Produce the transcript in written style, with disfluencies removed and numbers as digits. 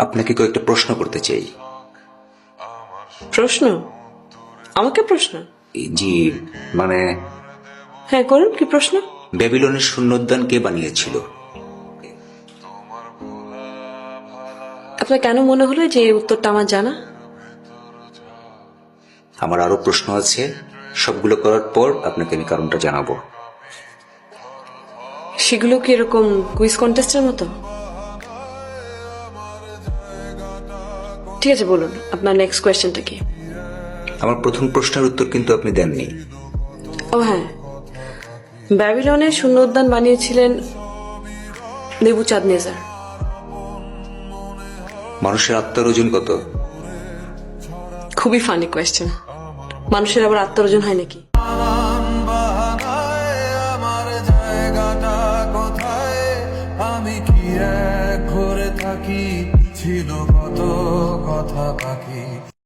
আপনাকে কয়েকটা প্রশ্ন করতে চাই। প্রশ্ন? আমাকে প্রশ্ন? জি, মানে হ্যাঁ করুন, কি প্রশ্ন? ব্যাবিলনের শূন্যোদ্যান কে বানিয়েছিল? আপনার কেন মনে হলো যে এই উত্তরটা আমার জানা? আমার আরো প্রশ্ন আছে, সবগুলো করার পর আপনাকে আমি কারণটা জানাবো। সেগুলো কি এরকম কুইজ কন্টেস্টের মতো? ঠিক আছে, বলুন আপনার নেক্সট কোয়েশ্চেনটা কি? আমার প্রথম প্রশ্নের উত্তর কিন্তু আপনি দেননি। ও হ্যাঁ, ব্যাবিলনের শূন্য উদ্যান বানিয়েছিলেন নেবুচাঁদনেজার। মানুষের আত্মার ওজন কত? খুবই ফানি কোয়েশ্চেন। মানুষের আবার আত্মার ওজন হয় নাকি? আমার জায়গাটা কোথায়, আমি কি এক ঘরে থাকি, ছিল কত কথা।